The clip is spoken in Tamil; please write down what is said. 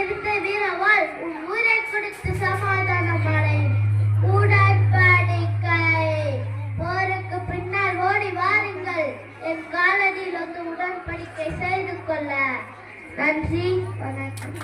எதிர்த்த வீரவாள் உன் ஊரை கொடுத்து சமாதானம் அடை. உடன்படிக்கை போருக்கு பின்னால் ஓடி வாருங்கள், என் காலடியில் வந்து உடன்படிக்கை செய்து கொள்ள. நன்றி, வணக்கம்.